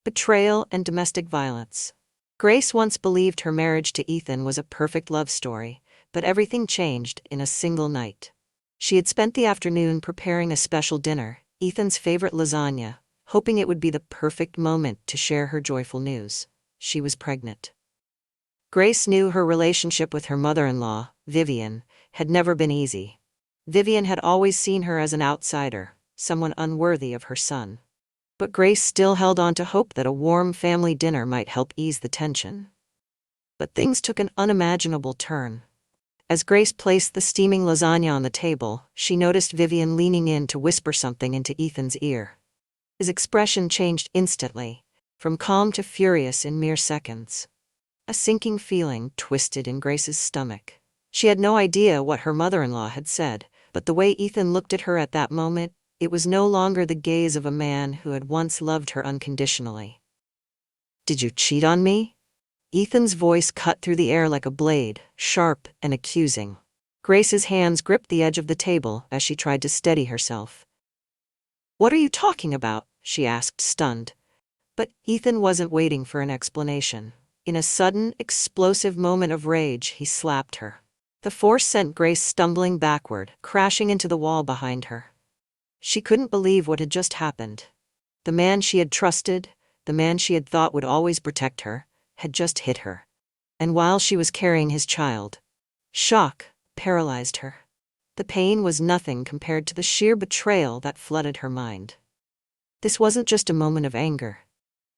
Betrayal and domestic violence. Grace once believed her marriage to Ethan was a perfect love story, but everything changed in a single night. She had spent the afternoon preparing a special dinner, Ethan's favorite lasagna, hoping it would be the perfect moment to share her joyful news. She was pregnant. Grace knew her relationship with her mother-in-law, Vivien, had never been easy. Vivien had always seen her as an outsider, someone unworthy of her son. But Grace still held on to hope that a warm family dinner might help ease the tension. But things took an unimaginable turn. As Grace placed the steaming lasagna on the table, she noticed Vivien leaning in to whisper something into Ethan's ear. His expression changed instantly, from calm to furious in mere seconds. A sinking feeling twisted in Grace's stomach. She had no idea what her mother-in-law had said, but the way Ethan looked at her at that moment, it was no longer the gaze of a man who had once loved her unconditionally. "Did you cheat on me?" Ethan's voice cut through the air like a blade, sharp and accusing. Grace's hands gripped the edge of the table as she tried to steady herself. "What are you talking about?" she asked, stunned. But Ethan wasn't waiting for an explanation. In a sudden, explosive moment of rage, he slapped her. The force sent Grace stumbling backward, crashing into the wall behind her. She couldn't believe what had just happened. The man she had trusted, the man she had thought would always protect her, had just hit her. And while she was carrying his child, shock paralyzed her. The pain was nothing compared to the sheer betrayal that flooded her mind. This wasn't just a moment of anger.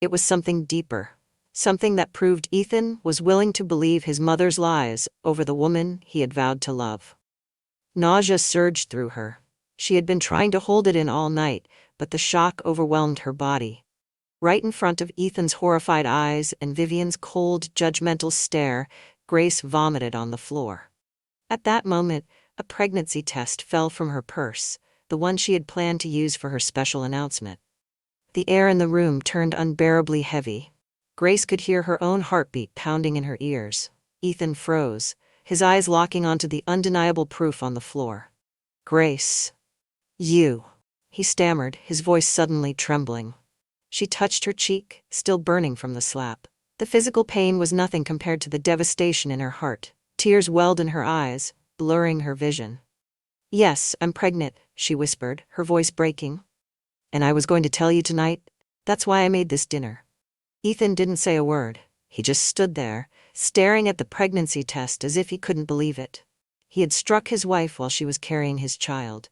It was something deeper. Something that proved Ethan was willing to believe his mother's lies over the woman he had vowed to love. Nausea surged through her. She had been trying to hold it in all night, but the shock overwhelmed her body. Right in front of Ethan's horrified eyes and Vivien's cold, judgmental stare, Grace vomited on the floor. At that moment, a pregnancy test fell from her purse, the one she had planned to use for her special announcement. The air in the room turned unbearably heavy. Grace could hear her own heartbeat pounding in her ears. Ethan froze, his eyes locking onto the undeniable proof on the floor. "Grace. You," he stammered, his voice suddenly trembling. She touched her cheek, still burning from the slap. The physical pain was nothing compared to the devastation in her heart. Tears welled in her eyes, blurring her vision. "Yes, I'm pregnant," she whispered, her voice breaking. "And I was going to tell you tonight. That's why I made this dinner." Ethan didn't say a word. He just stood there, staring at the pregnancy test as if he couldn't believe it. He had struck his wife while she was carrying his child.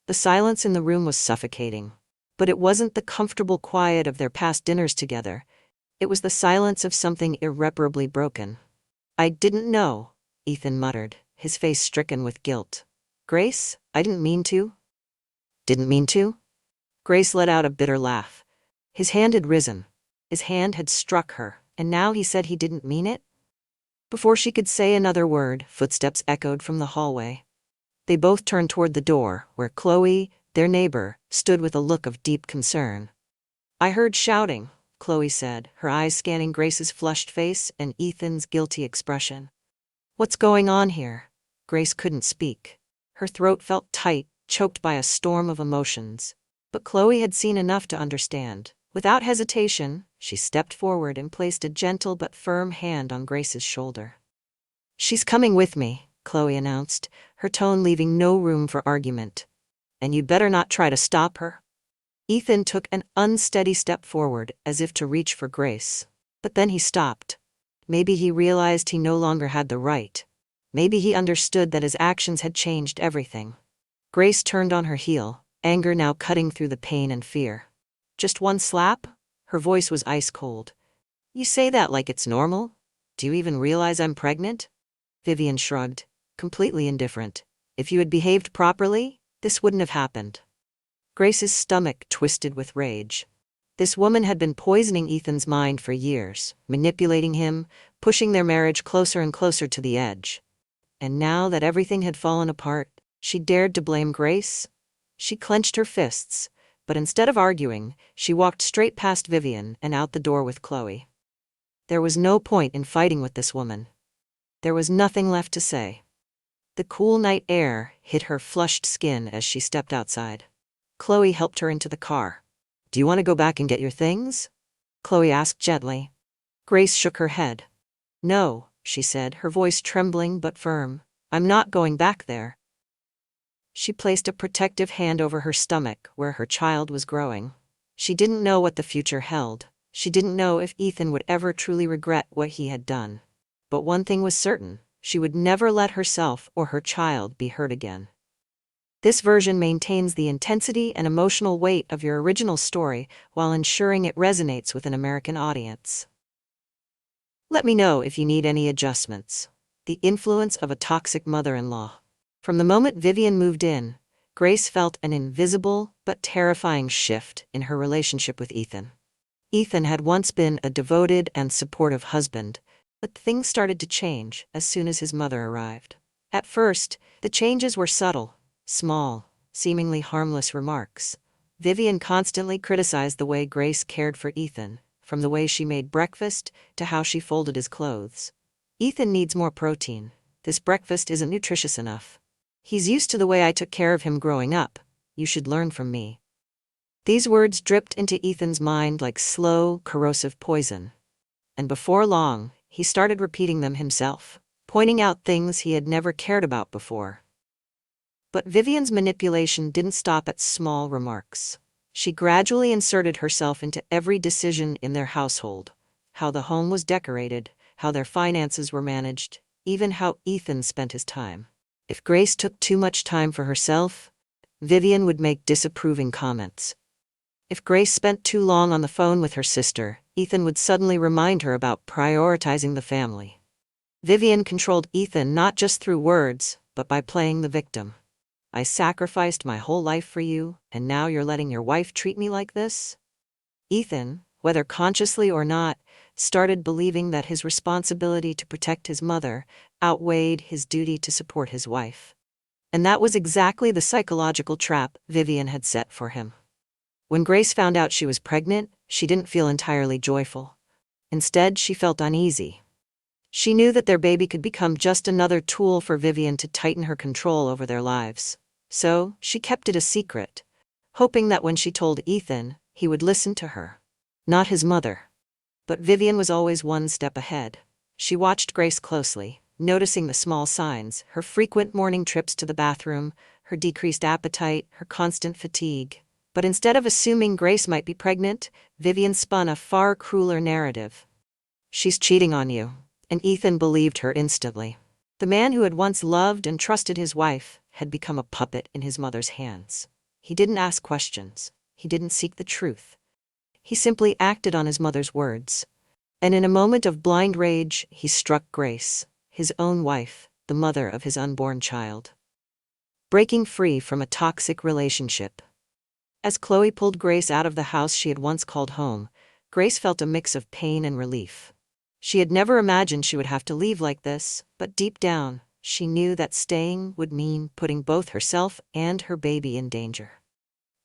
The silence in the room was suffocating. But it wasn't the comfortable quiet of their past dinners together. It was the silence of something irreparably broken. "I didn't know," Ethan muttered, his face stricken with guilt. "Grace, I didn't mean to." "Didn't mean to?" Grace let out a bitter laugh. His hand had risen. His hand had struck her, and now he said he didn't mean it? Before she could say another word, footsteps echoed from the hallway. They both turned toward the door, where Chloe, their neighbor, stood with a look of deep concern. "I heard shouting," Chloe said, her eyes scanning Grace's flushed face and Ethan's guilty expression. "What's going on here?" Grace couldn't speak. Her throat felt tight, choked by a storm of emotions. But Chloe had seen enough to understand. Without hesitation, she stepped forward and placed a gentle but firm hand on Grace's shoulder. "She's coming with me," Chloe announced, her tone leaving no room for argument. "And you'd better not try to stop her." Ethan took an unsteady step forward, as if to reach for Grace. But then he stopped. Maybe he realized he no longer had the right. Maybe he understood that his actions had changed everything. Grace turned on her heel, anger now cutting through the pain and fear. "Just one slap?" Her voice was ice cold. "You say that like it's normal? Do you even realize I'm pregnant?" Vivien shrugged, completely indifferent. "If you had behaved properly, this wouldn't have happened." Grace's stomach twisted with rage. This woman had been poisoning Ethan's mind for years, manipulating him, pushing their marriage closer and closer to the edge. And now that everything had fallen apart, she dared to blame Grace? She clenched her fists. But instead of arguing, she walked straight past Vivien and out the door with Chloe. There was no point in fighting with this woman. There was nothing left to say. The cool night air hit her flushed skin as she stepped outside. Chloe helped her into the car. "Do you want to go back and get your things?" Chloe asked gently. Grace shook her head. No, she said, her voice trembling but firm. I'm not going back there. She placed a protective hand over her stomach where her child was growing. She didn't know what the future held. She didn't know if Ethan would ever truly regret what he had done. But one thing was certain, she would never let herself or her child be hurt again. This version maintains the intensity and emotional weight of your original story while ensuring it resonates with an American audience. Let me know if you need any adjustments. The influence of a toxic mother-in-law. From the moment Vivien moved in, Grace felt an invisible but terrifying shift in her relationship with Ethan. Ethan had once been a devoted and supportive husband, but things started to change as soon as his mother arrived. At first, the changes were subtle, small, seemingly harmless remarks. Vivien constantly criticized the way Grace cared for Ethan, from the way she made breakfast to how she folded his clothes. Ethan needs more protein. This breakfast isn't nutritious enough. He's used to the way I took care of him growing up. You should learn from me. These words dripped into Ethan's mind like slow, corrosive poison. And before long, he started repeating them himself, pointing out things he had never cared about before. But Vivien's manipulation didn't stop at small remarks. She gradually inserted herself into every decision in their household. How the home was decorated, how their finances were managed, even how Ethan spent his time. If Grace took too much time for herself, Vivien would make disapproving comments. If Grace spent too long on the phone with her sister, Ethan would suddenly remind her about prioritizing the family. Vivien controlled Ethan not just through words, but by playing the victim. I sacrificed my whole life for you, and now you're letting your wife treat me like this? Ethan, whether consciously or not, started believing that his responsibility to protect his mother outweighed his duty to support his wife. And that was exactly the psychological trap Vivien had set for him. When Grace found out she was pregnant, she didn't feel entirely joyful. Instead, she felt uneasy. She knew that their baby could become just another tool for Vivien to tighten her control over their lives. So, she kept it a secret, hoping that when she told Ethan, he would listen to her. Not his mother. But Vivien was always one step ahead. She watched Grace closely, noticing the small signs, her frequent morning trips to the bathroom, her decreased appetite, her constant fatigue. But instead of assuming Grace might be pregnant, Vivien spun a far crueler narrative. She's cheating on you. And Ethan believed her instantly. The man who had once loved and trusted his wife had become a puppet in his mother's hands. He didn't ask questions. He didn't seek the truth. He simply acted on his mother's words. And in a moment of blind rage, he struck Grace, his own wife, the mother of his unborn child. Breaking free from a toxic relationship. As Chloe pulled Grace out of the house she had once called home, Grace felt a mix of pain and relief. She had never imagined she would have to leave like this, but deep down, she knew that staying would mean putting both herself and her baby in danger.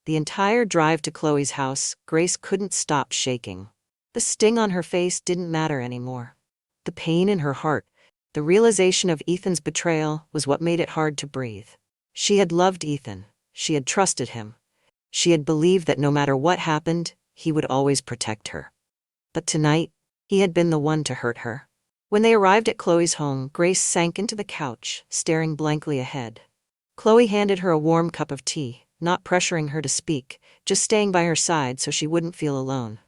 The entire drive to Chloe's house, Grace couldn't stop shaking. The sting on her face didn't matter anymore. The pain in her heart, the realization of Ethan's betrayal, was what made it hard to breathe. She had loved Ethan. She had trusted him. She had believed that no matter what happened, he would always protect her. But tonight, he had been the one to hurt her. When they arrived at Chloe's home, Grace sank into the couch, staring blankly ahead. Chloe handed her a warm cup of tea, not pressuring her to speak, just staying by her side so she wouldn't feel alone.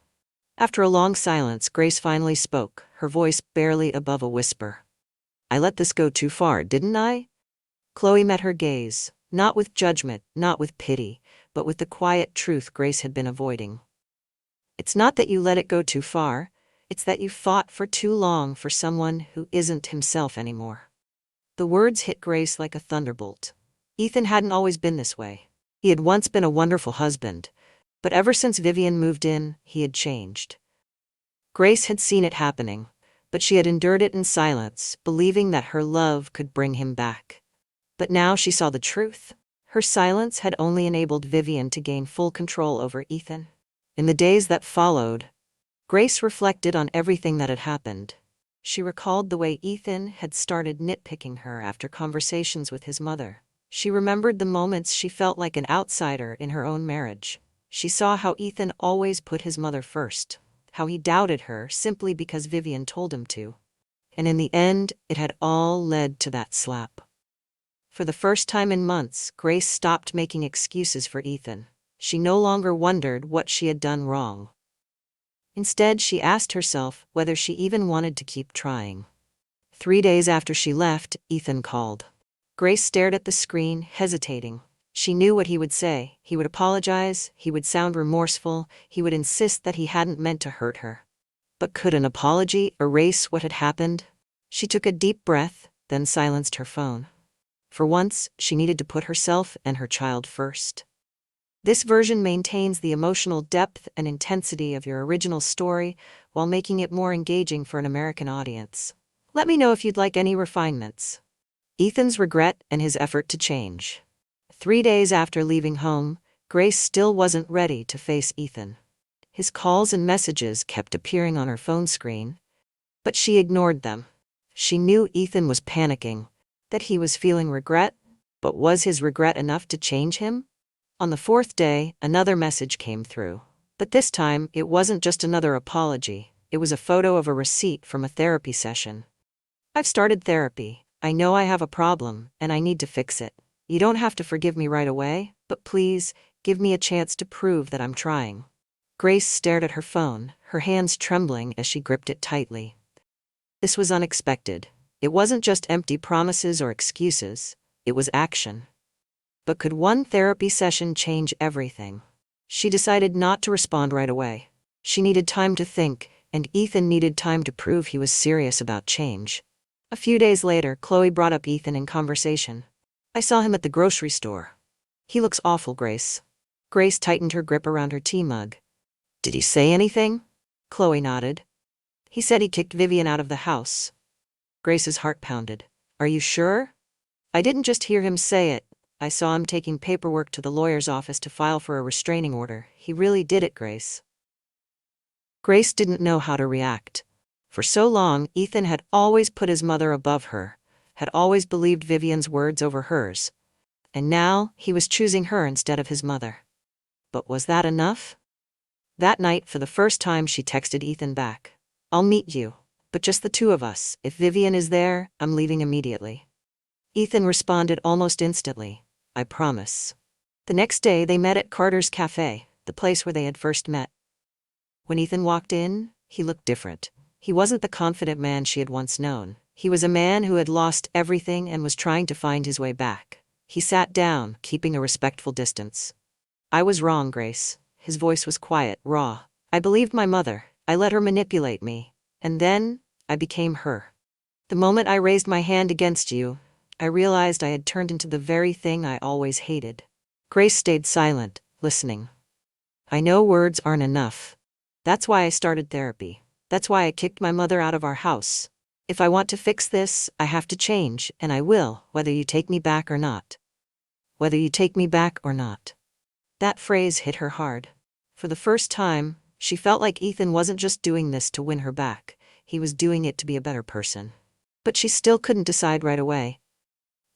After a long silence, Grace finally spoke, her voice barely above a whisper. I let this go too far, didn't I? Chloe met her gaze, not with judgment, not with pity, but with the quiet truth Grace had been avoiding. It's not that you let it go too far. It's that you fought for too long for someone who isn't himself anymore. The words hit Grace like a thunderbolt. Ethan hadn't always been this way. He had once been a wonderful husband, but ever since Vivien moved in, he had changed. Grace had seen it happening, but she had endured it in silence, believing that her love could bring him back. But now she saw the truth. Her silence had only enabled Vivien to gain full control over Ethan. In the days that followed, Grace reflected on everything that had happened. She recalled the way Ethan had started nitpicking her after conversations with his mother. She remembered the moments she felt like an outsider in her own marriage. She saw how Ethan always put his mother first, how he doubted her simply because Vivien told him to. And in the end, it had all led to that slap. For the first time in months, Grace stopped making excuses for Ethan. She no longer wondered what she had done wrong. Instead, she asked herself whether she even wanted to keep trying. 3 days after she left, Ethan called. Grace stared at the screen, hesitating. She knew what he would say. He would apologize, he would sound remorseful, he would insist that he hadn't meant to hurt her. But could an apology erase what had happened? She took a deep breath, then silenced her phone. For once, she needed to put herself and her child first. This version maintains the emotional depth and intensity of your original story while making it more engaging for an American audience. Let me know if you'd like any refinements. Ethan's regret and his effort to change. 3 days after leaving home, Grace still wasn't ready to face Ethan. His calls and messages kept appearing on her phone screen, but she ignored them. She knew Ethan was panicking, that he was feeling regret, but was his regret enough to change him? On the 4th day, another message came through. But this time, it wasn't just another apology. It was a photo of a receipt from a therapy session. "I've started therapy. I know I have a problem, and I need to fix it. You don't have to forgive me right away, but please, give me a chance to prove that I'm trying." Grace stared at her phone, her hands trembling as she gripped it tightly. This was unexpected. It wasn't just empty promises or excuses, it was action. But could one therapy session change everything? She decided not to respond right away. She needed time to think, and Ethan needed time to prove he was serious about change. A few days later, Chloe brought up Ethan in conversation. "I saw him at the grocery store. He looks awful, Grace." Grace tightened her grip around her tea mug. "Did he say anything?" Chloe nodded. "He said he kicked Vivien out of the house." Grace's heart pounded. "Are you sure?" "I didn't just hear him say it. I saw him taking paperwork to the lawyer's office to file for a restraining order. He really did it, Grace." Grace didn't know how to react. For so long, Ethan had always put his mother above her, had always believed Vivien's words over hers. And now, he was choosing her instead of his mother. But was that enough? That night, for the first time, she texted Ethan back. "I'll meet you, but just the two of us. If Vivien is there, I'm leaving immediately." Ethan responded almost instantly. "I promise." The next day, they met at Carter's Cafe, the place where they had first met. When Ethan walked in, he looked different. He wasn't the confident man she had once known. He was a man who had lost everything and was trying to find his way back. He sat down, keeping a respectful distance. "I was wrong, Grace." His voice was quiet, raw. "I believed my mother. I let her manipulate me. And then, I became her. The moment I raised my hand against you, I realized I had turned into the very thing I always hated." Grace stayed silent, listening. "I know words aren't enough. That's why I started therapy. That's why I kicked my mother out of our house. If I want to fix this, I have to change, and I will, whether you take me back or not." Whether you take me back or not. That phrase hit her hard. For the first time, she felt like Ethan wasn't just doing this to win her back, he was doing it to be a better person. But she still couldn't decide right away.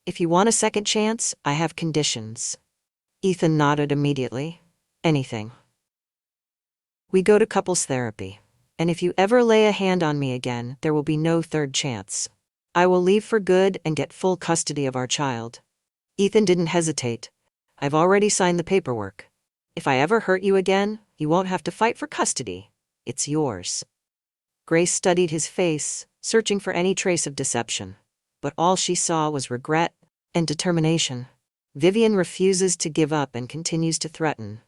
"If you want a second chance, I have conditions." Ethan nodded immediately. "Anything." "We go to couples therapy. And if you ever lay a hand on me again, there will be no third chance. I will leave for good and get full custody of our child." Ethan didn't hesitate. "I've already signed the paperwork. If I ever hurt you again, you won't have to fight for custody. It's yours." Grace studied his face, searching for any trace of deception. But all she saw was regret and determination. Vivien refuses to give up and continues to threaten.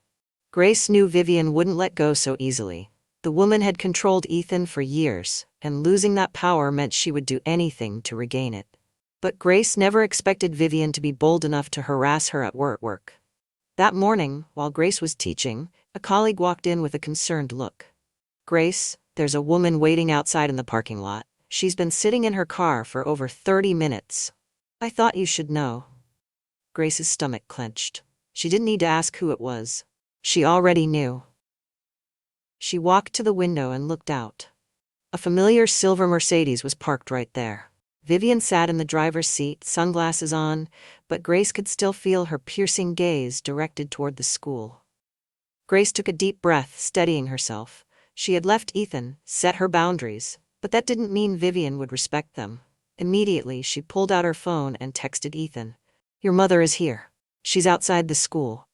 Grace knew Vivien wouldn't let go so easily. The woman had controlled Ethan for years, and losing that power meant she would do anything to regain it. But Grace never expected Vivien to be bold enough to harass her at work. That morning, while Grace was teaching, a colleague walked in with a concerned look. "Grace, there's a woman waiting outside in the parking lot. She's been sitting in her car for over 30 minutes. I thought you should know." Grace's stomach clenched. She didn't need to ask who it was. She already knew. She walked to the window and looked out. A familiar silver Mercedes was parked right there. Vivien sat in the driver's seat, sunglasses on, but Grace could still feel her piercing gaze directed toward the school. Grace took a deep breath, steadying herself. She had left Ethan, set her boundaries, but that didn't mean Vivien would respect them. Immediately, she pulled out her phone and texted Ethan. "Your mother is here. She's outside the school."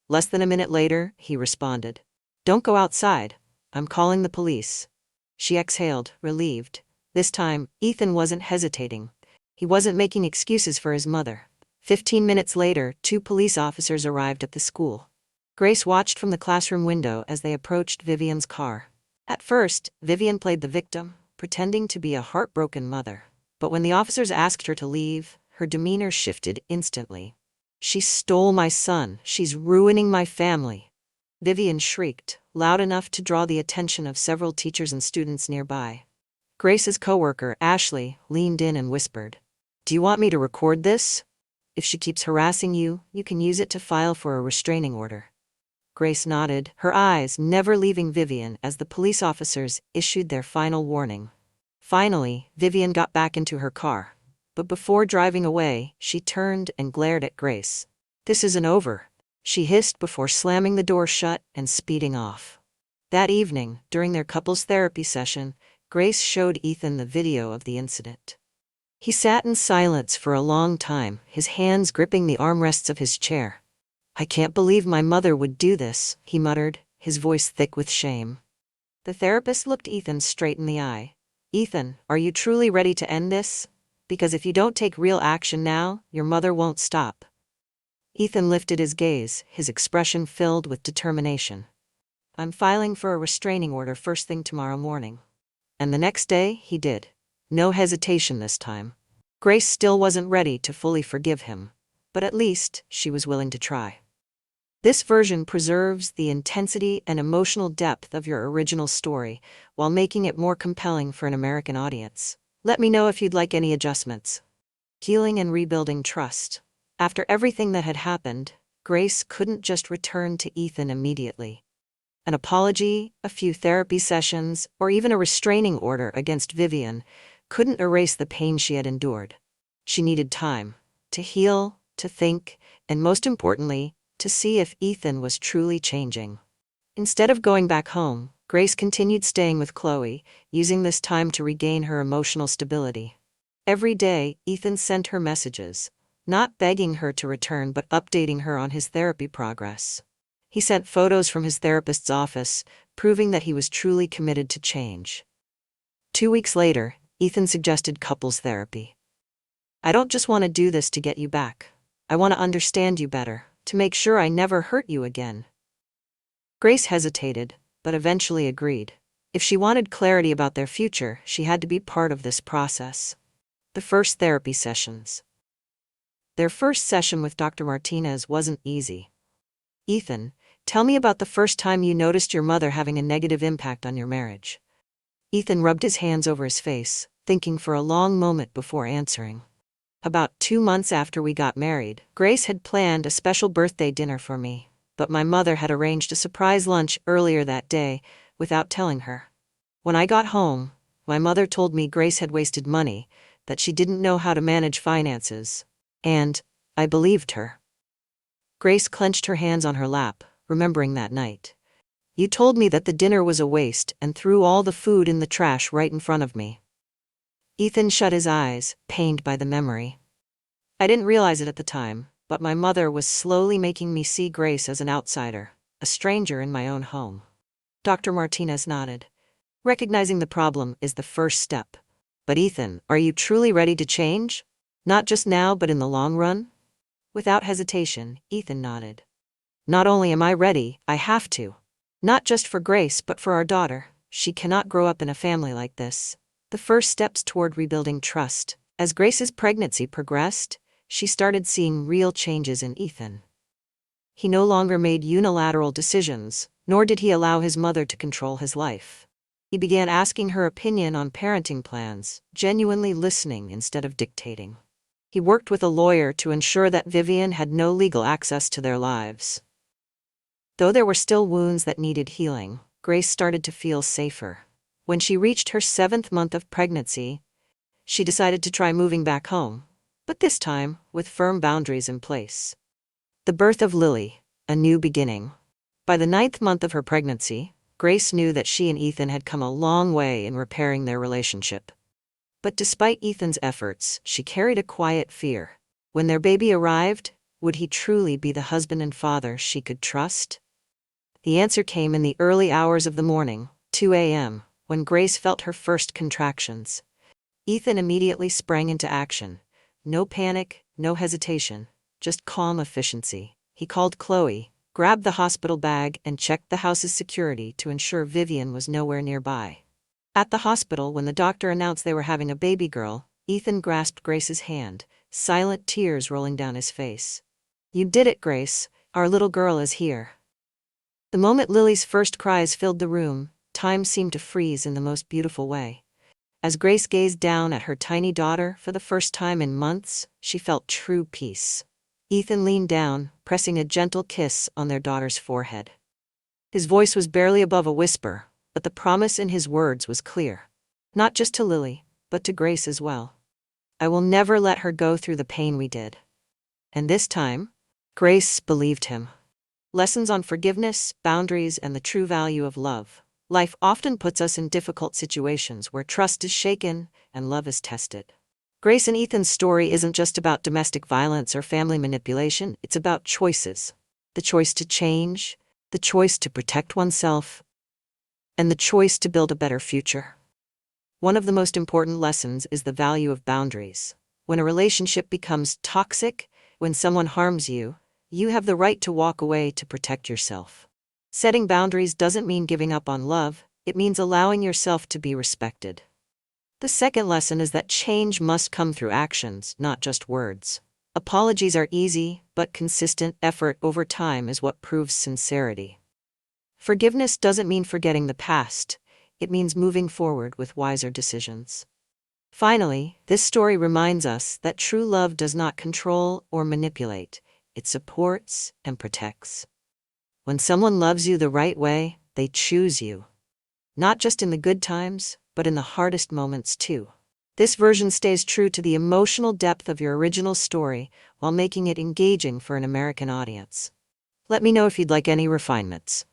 Less than a minute later, he responded. "Don't go outside. I'm calling the police." She exhaled, relieved. This time, Ethan wasn't hesitating. He wasn't making excuses for his mother. 15 minutes later, 2 police officers arrived at the school. Grace watched from the classroom window as they approached Vivien's car. At first, Vivien played the victim, pretending to be a heartbroken mother. But when the officers asked her to leave, her demeanor shifted instantly. "She stole my son. She's ruining my family." Vivien shrieked, loud enough to draw the attention of several teachers and students nearby. Grace's coworker, Ashley, leaned in and whispered, "Do you want me to record this? If she keeps harassing you, you can use it to file for a restraining order." Grace nodded, her eyes never leaving Vivien as the police officers issued their final warning. Finally, Vivien got back into her car. But before driving away, she turned and glared at Grace. "This isn't over," she hissed before slamming the door shut and speeding off. That evening, during their couples therapy session, Grace showed Ethan the video of the incident. He sat in silence for a long time, his hands gripping the armrests of his chair. "I can't believe my mother would do this," he muttered, his voice thick with shame. The therapist looked Ethan straight in the eye. "Ethan, are you truly ready to end this? Because if you don't take real action now, your mother won't stop." Ethan lifted his gaze, his expression filled with determination. "I'm filing for a restraining order first thing tomorrow morning." And the next day, he did. No hesitation this time. Grace still wasn't ready to fully forgive him, but at least she was willing to try. This version preserves the intensity and emotional depth of your original story, while making it more compelling for an American audience. Let me know if you'd like any adjustments. Healing and rebuilding trust. After everything that had happened, Grace couldn't just return to Ethan immediately. An apology, a few therapy sessions, or even a restraining order against Vivien couldn't erase the pain she had endured. She needed time to heal, to think, and most importantly, to see if Ethan was truly changing. Instead of going back home, Grace continued staying with Chloe, using this time to regain her emotional stability. Every day, Ethan sent her messages, not begging her to return but updating her on his therapy progress. He sent photos from his therapist's office, proving that he was truly committed to change. 2 weeks later, Ethan suggested couples therapy. "I don't just want to do this to get you back. I want to understand you better, to make sure I never hurt you again." Grace hesitated, but eventually agreed. If she wanted clarity about their future, she had to be part of this process. The first therapy sessions. Their first session with Dr. Martinez wasn't easy. "Ethan, tell me about the first time you noticed your mother having a negative impact on your marriage." Ethan rubbed his hands over his face, thinking for a long moment before answering. "About 2 months after we got married, Grace had planned a special birthday dinner for me, but my mother had arranged a surprise lunch earlier that day without telling her. When I got home, my mother told me Grace had wasted money, that she didn't know how to manage finances, and I believed her." Grace clenched her hands on her lap, remembering that night. "You told me that the dinner was a waste and threw all the food in the trash right in front of me." Ethan shut his eyes, pained by the memory. "I didn't realize it at the time, but my mother was slowly making me see Grace as an outsider, a stranger in my own home." Dr. Martinez nodded. "Recognizing the problem is the first step. But Ethan, are you truly ready to change? Not just now but in the long run?" Without hesitation, Ethan nodded. "Not only am I ready, I have to. Not just for Grace but for our daughter. She cannot grow up in a family like this." The first steps toward rebuilding trust. As Grace's pregnancy progressed, she started seeing real changes in Ethan. He no longer made unilateral decisions, nor did he allow his mother to control his life. He began asking her opinion on parenting plans, genuinely listening instead of dictating. He worked with a lawyer to ensure that Vivien had no legal access to their lives. Though there were still wounds that needed healing, Grace started to feel safer. When she reached her 7th month of pregnancy, she decided to try moving back home, but this time with firm boundaries in place. The birth of Lily, a new beginning. By the 9th month of her pregnancy, Grace knew that she and Ethan had come a long way in repairing their relationship. But despite Ethan's efforts, she carried a quiet fear. When their baby arrived, would he truly be the husband and father she could trust? The answer came in the early hours of the morning, 2 a.m., when Grace felt her first contractions. Ethan immediately sprang into action. No panic, no hesitation, just calm efficiency. He called Chloe, grabbed the hospital bag, and checked the house's security to ensure Vivien was nowhere nearby. At the hospital, when the doctor announced they were having a baby girl, Ethan grasped Grace's hand, silent tears rolling down his face. "You did it, Grace. Our little girl is here." The moment Lily's first cries filled the room, time seemed to freeze in the most beautiful way. As Grace gazed down at her tiny daughter for the first time in months, she felt true peace. Ethan leaned down, pressing a gentle kiss on their daughter's forehead. His voice was barely above a whisper, but the promise in his words was clear. Not just to Lily, but to Grace as well. "I will never let her go through the pain we did." And this time, Grace believed him. Lessons on forgiveness, boundaries, and the true value of love. Life often puts us in difficult situations where trust is shaken and love is tested. Grace and Ethan's story isn't just about domestic violence or family manipulation, it's about choices. The choice to change, the choice to protect oneself, and the choice to build a better future. One of the most important lessons is the value of boundaries. When a relationship becomes toxic, when someone harms you, you have the right to walk away to protect yourself. Setting boundaries doesn't mean giving up on love, it means allowing yourself to be respected. The second lesson is that change must come through actions, not just words. Apologies are easy, but consistent effort over time is what proves sincerity. Forgiveness doesn't mean forgetting the past, it means moving forward with wiser decisions. Finally, this story reminds us that true love does not control or manipulate, it supports and protects. When someone loves you the right way, they choose you. Not just in the good times, but in the hardest moments too. This version stays true to the emotional depth of your original story while making it engaging for an American audience. Let me know if you'd like any refinements.